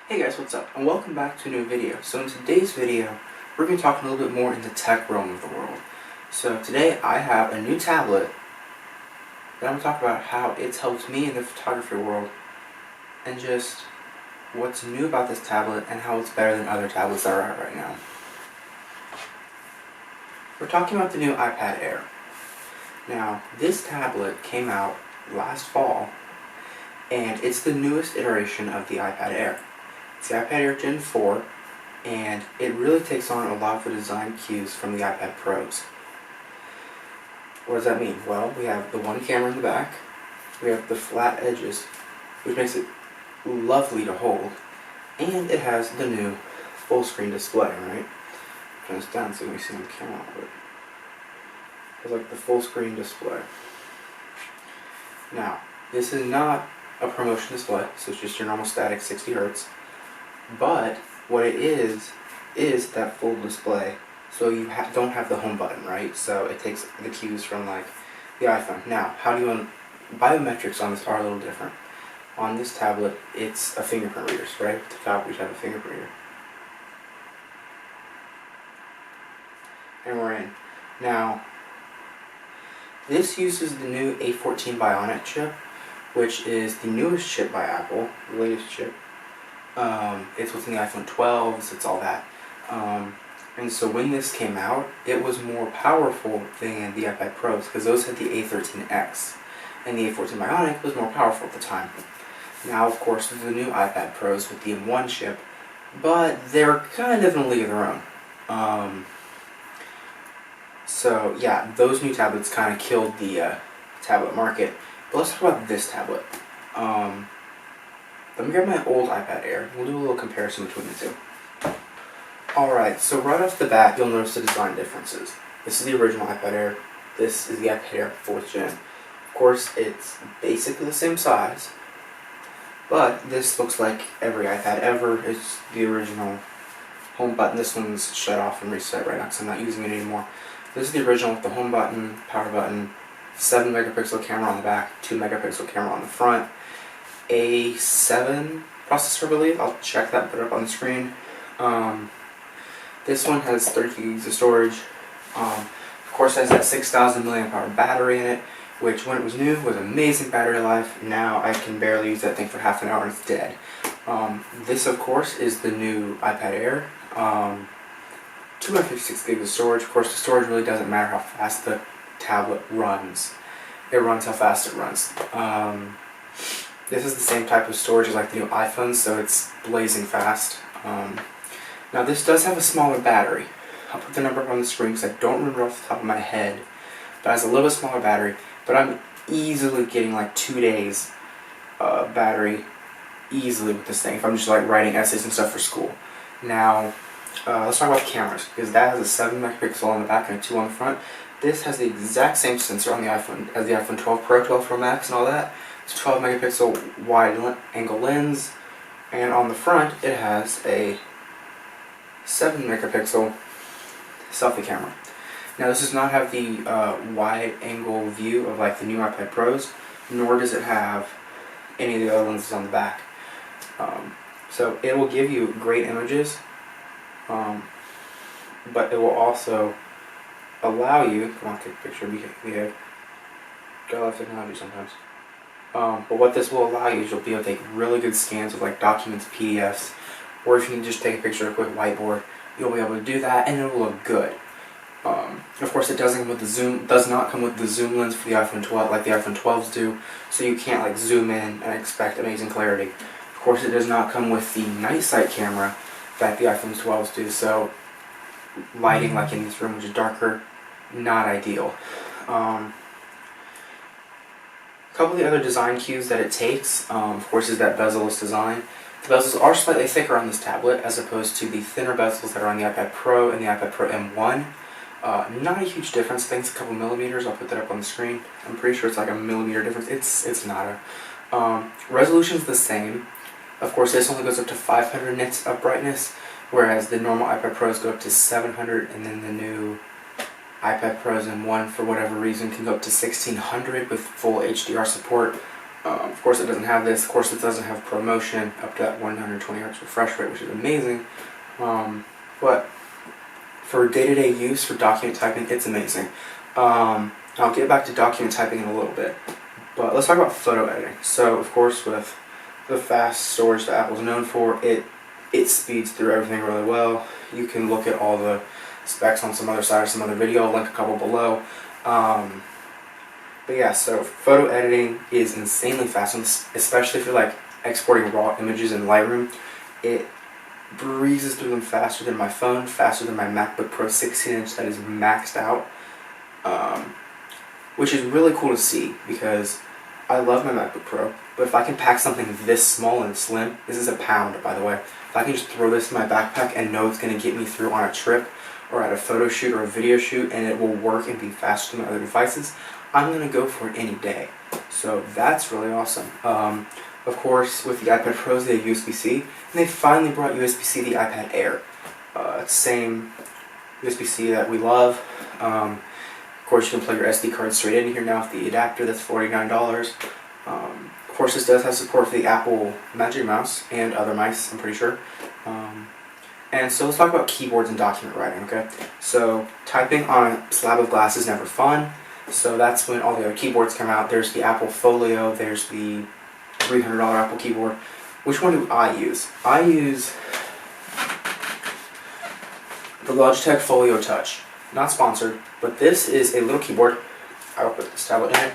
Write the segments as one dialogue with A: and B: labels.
A: Hey guys, what's up? And welcome back to a new video. So in today's video, we're going to talk a little bit more in the tech realm of the world. So today I have a new tablet that I'm going to talk about how it's helped me in the photography world and just what's new about this tablet and how it's better than other tablets that are out right now. We're talking about the new iPad Air. Now, this tablet came out last fall and it's the newest iteration of the iPad Air. It's the iPad Air Gen 4, and it really takes on a lot of the design cues from the iPad Pros. What does that mean? Well, we have the one camera in the back, we have the flat edges, which makes it lovely to hold, and it has the new full screen display, right? Turn this down so you can see on camera, but it has like the full screen display. Now, this is not a promotion display, so it's just your normal static 60 Hz. But what it is that full display, so you don't have the home button, right? So it takes the cues from like the iPhone. Now, biometrics on this are a little different. On this tablet, it's a fingerprint reader, right? At the top, we have a fingerprint reader. And we're in. Now, this uses the new A14 Bionic chip, which is the newest chip by Apple, the latest chip. It's within the iPhone 12s, it's all that. And so when this came out, it was more powerful than the iPad Pros, because those had the A13X, and the A14 Bionic was more powerful at the time. Now, of course, there's the new iPad Pros with the M1 chip, but they're kind of in a league of their own. So yeah, those new tablets kind of killed the tablet market. But let's talk about this tablet. Let me grab my old iPad Air. We'll do a little comparison between the two. Alright, so right off the bat, you'll notice the design differences. This is the original iPad Air. This is the iPad Air 4th Gen. Of course, it's basically the same size, but this looks like every iPad ever. It's the original home button. This one's shut off and reset right now because I'm not using it anymore. This is the original with the home button, power button, 7 megapixel camera on the back, 2 megapixel camera on the front, A7 processor, I believe. I'll check that, put it up on the screen. This one has 30 gigs of storage. Of course, it has that 6,000 mAh battery in it, which when it was new was amazing battery life. Now I can barely use that thing for half an hour and it's dead. This, of course, is the new iPad Air. 256 gigs of storage. Of course, the storage really doesn't matter how fast the tablet runs. It runs how fast it runs. This is the same type of storage as like the new iPhones, so it's blazing fast. Now this does have a smaller battery. I'll put the number up on the screen because I don't remember off the top of my head. But it has a little bit smaller battery, but I'm easily getting like 2 days battery easily with this thing if I'm just like writing essays and stuff for school. Now, let's talk about the cameras, because that has a 7 megapixel on the back and a 2 on the front. This has the exact same sensor on the iPhone as the iPhone 12 Pro, 12 Pro Max and all that. It's a 12 megapixel wide angle lens, and on the front it has a 7 megapixel selfie camera. Now this does not have the wide angle view of like the new iPad Pros, nor does it have any of the other lenses on the back. So it will give you great images, but it will also allow you, come on, take a picture, we have got a lot of technology sometimes. But what this will allow you is you'll be able to take really good scans of like documents, PDFs, or if you can just take a picture of a quick whiteboard, you'll be able to do that and it will look good. Of course, it does not come with the zoom lens for the iPhone 12 like the iPhone 12s do, so you can't like zoom in and expect amazing clarity. Of course, it does not come with the night sight camera that the iPhone 12s do, so lighting like in this room, which is darker, not ideal. A couple of the other design cues that it takes, of course, is that bezel-less design. The bezels are slightly thicker on this tablet as opposed to the thinner bezels that are on the iPad Pro and the iPad Pro M1. Not a huge difference. I think it's a couple millimeters. I'll put that up on the screen. I'm pretty sure it's like a millimeter difference. It's not a. Resolution's the same. Of course, this only goes up to 500 nits of brightness, whereas the normal iPad Pros go up to 700, and then the new iPad Pros M1, for whatever reason, can go up to 1600 with full HDR support. Of course, it doesn't have this. Of course, it doesn't have promotion up to that 120 Hz refresh rate, which is amazing. But for day-to-day use, for document typing, it's amazing. I'll get back to document typing in a little bit, but let's talk about photo editing. So, of course, with the fast storage that Apple's known for, it speeds through everything really well. You can look at all the specs on some other site or some other video. I'll link a couple below. But yeah, so photo editing is insanely fast, especially if you're like exporting raw images in Lightroom. It breezes through them faster than my phone, faster than my MacBook Pro 16-inch that is maxed out, which is really cool to see because I love my MacBook Pro, but if I can pack something this small and slim, this is a pound by the way, if I can just throw this in my backpack and know it's going to get me through on a trip or at a photo shoot or a video shoot and it will work and be faster than my other devices, I'm going to go for it any day. So that's really awesome. Of course, with the iPad Pros, they have USB-C, and they finally brought USB-C to the iPad Air. It's the same USB-C that we love. Of course, you can plug your SD card straight in here now with the adapter. That's $49. Of course, this does have support for the Apple Magic Mouse and other mice, I'm pretty sure. And so let's talk about keyboards and document writing, okay? So typing on a slab of glass is never fun. So that's when all the other keyboards come out. There's the Apple Folio, there's the $300 Apple keyboard. Which one do I use? I use the Logitech Folio Touch. Not sponsored, but this is a little keyboard. I will put this tablet in it.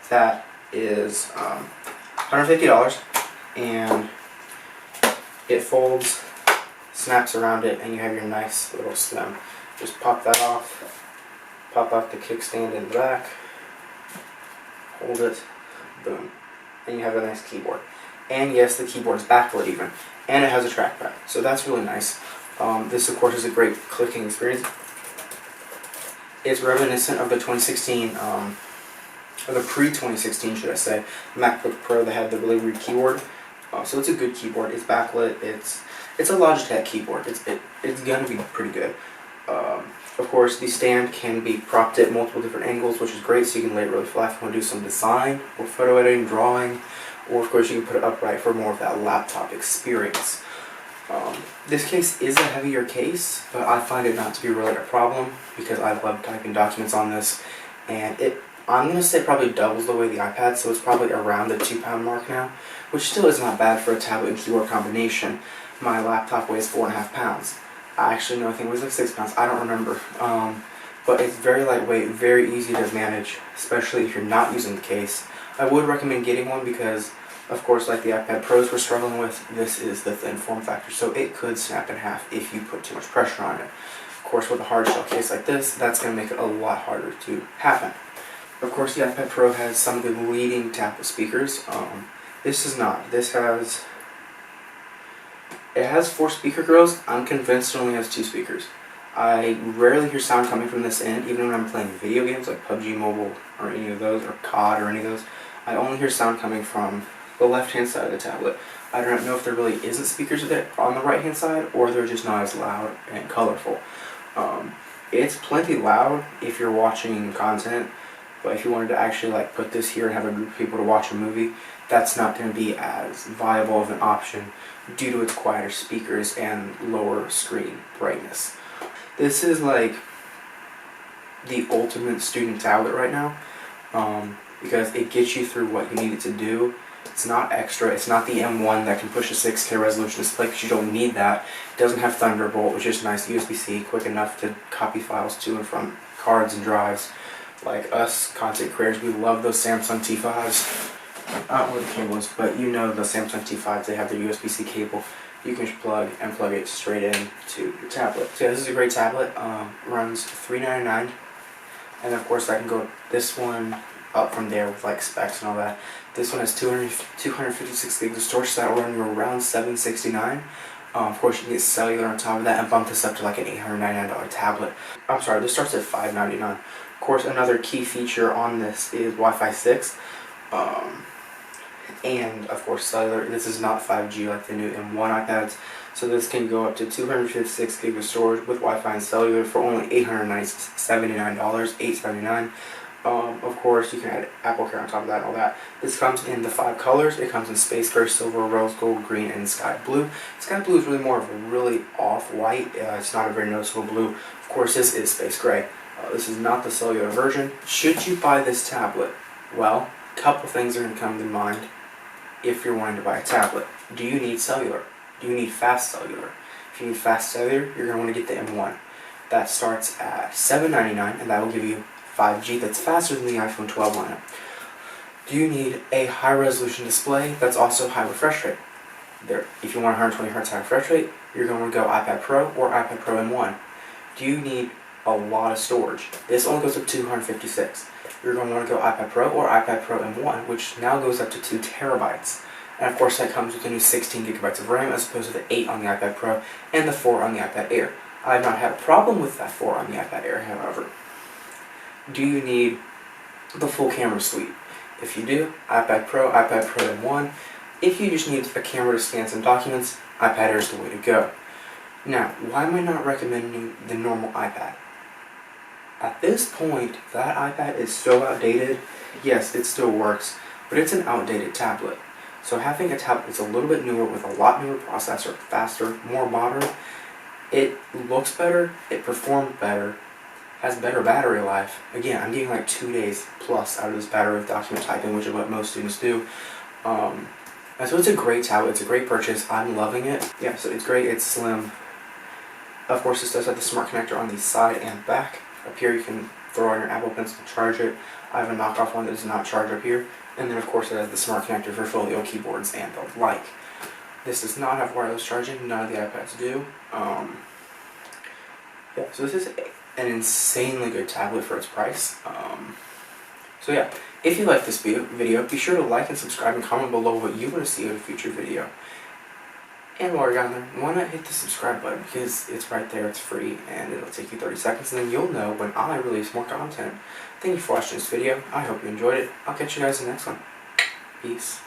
A: That is $150, and it folds, snaps around it, and you have your nice little stem. Just pop that off. Pop out the kickstand in the back, hold it, boom, and you have a nice keyboard. And yes, the keyboard is backlit even, and it has a trackpad, so that's really nice. This of course is a great clicking experience. It's reminiscent of the 2016, or the pre-2016 should I say, MacBook Pro that had the really weird keyboard. So it's a good keyboard, it's backlit, it's a Logitech keyboard, it's gonna be pretty good. Of course, the stand can be propped at multiple different angles, which is great, so you can lay it really flat if you want to do some design, or photo editing, drawing, or of course you can put it upright for more of that laptop experience. This case is a heavier case, but I find it not to be really a problem, because I love typing documents on this, and I'm going to say probably doubles the weight of the iPad, so it's probably around the 2-pound mark now, which still is not bad for a tablet and keyboard combination. My laptop weighs 4.5 pounds. Actually, no, I think it was like 6 pounds. I don't remember. But it's very lightweight, very easy to manage, especially if you're not using the case. I would recommend getting one because, of course, like the iPad Pros we're struggling with, this is the thin form factor, so it could snap in half if you put too much pressure on it. Of course, with a hard shell case like this, that's going to make it a lot harder to happen. Of course, the iPad Pro has some of the leading tablet speakers. This is not. It has 4 speaker grills. I'm convinced it only has 2 speakers. I rarely hear sound coming from this end, even when I'm playing video games like PUBG Mobile or any of those, or COD or any of those. I only hear sound coming from the left-hand side of the tablet. I don't know if there really isn't speakers on the right-hand side, or they're just not as loud and colorful. It's plenty loud if you're watching content, but if you wanted to actually like put this here and have a group of people to watch a movie, that's not going to be as viable of an option due to its quieter speakers and lower screen brightness. This is like the ultimate student tablet right now, because it gets you through what you need it to do. It's not extra, it's not the M1 that can push a 6K resolution display because you don't need that. It doesn't have Thunderbolt, which is nice, USB-C, quick enough to copy files to and from cards and drives. Like us content creators, we love those Samsung T5s. I don't know what the cable is, but you know the Samsung T5s, they have their USB-C cable. You can just plug it straight into your tablet. So yeah, this is a great tablet. Runs $399, and of course I can go this one up from there with like specs and all that. This one has 256 gigs of storage, so that will run you around $769. Of course, you can get cellular on top of that and bump this up to like an $899 tablet. I'm sorry, this starts at $599. Of course, another key feature on this is Wi-Fi 6. And of course cellular. This is not 5G like the new M1 iPads, so this can go up to 256 gigs of storage with Wi-Fi and cellular for only $879, $879. Of course, you can add Apple Care on top of that and all that. This comes in the 5 colors. It comes in space gray, silver, rose gold, green, and sky blue. Sky blue is really more of a really off-white. It's not a very noticeable blue. Of course, this is space gray. This is not the cellular version. Should you buy this tablet? Well, a couple things are going to come to mind if you're wanting to buy a tablet. Do you need cellular? Do you need fast cellular? If you need fast cellular, you're going to want to get the M1. That starts at $799, and that will give you 5G that's faster than the iPhone 12 lineup. Do you need a high resolution display that's also high refresh rate? If you want 120 Hz high refresh rate, you're going to go iPad Pro or iPad Pro M1. Do you need a lot of storage? This only goes up to 256. You're going to want to go iPad Pro or iPad Pro M1, which now goes up to 2 terabytes. And of course that comes with a new 16 gigabytes of RAM as opposed to the 8 on the iPad Pro and the 4 on the iPad Air. I have not had a problem with that 4 on the iPad Air, however. Do you need the full camera suite? If you do, iPad Pro M1. If you just need a camera to scan some documents, iPad Air is the way to go. Now, why am I not recommending the normal iPad? At this point, that iPad is so outdated. Yes, it still works, but it's an outdated tablet. So having a tablet that's a little bit newer with a lot newer processor, faster, more modern, it looks better, it performs better, has better battery life. Again, I'm getting like 2 days plus out of this battery with document typing, which is what most students do. And so it's a great tablet, it's a great purchase, I'm loving it. Yeah, so it's great, it's slim. Of course, this does have the smart connector on the side and back. Up here you can throw on your Apple Pencil to charge it. I have a knockoff one that does not charge up here. And then of course it has the smart connector for folio keyboards and the like. This does not have wireless charging, none of the iPads do. Yeah, so this is an insanely good tablet for its price. So yeah, if you like this video, be sure to like and subscribe and comment below what you want to see in a future video. And while you're down there, why not hit the subscribe button, because it's right there, it's free, and it'll take you 30 seconds, and then you'll know when I release more content. Thank you for watching this video. I hope you enjoyed it. I'll catch you guys in the next one. Peace.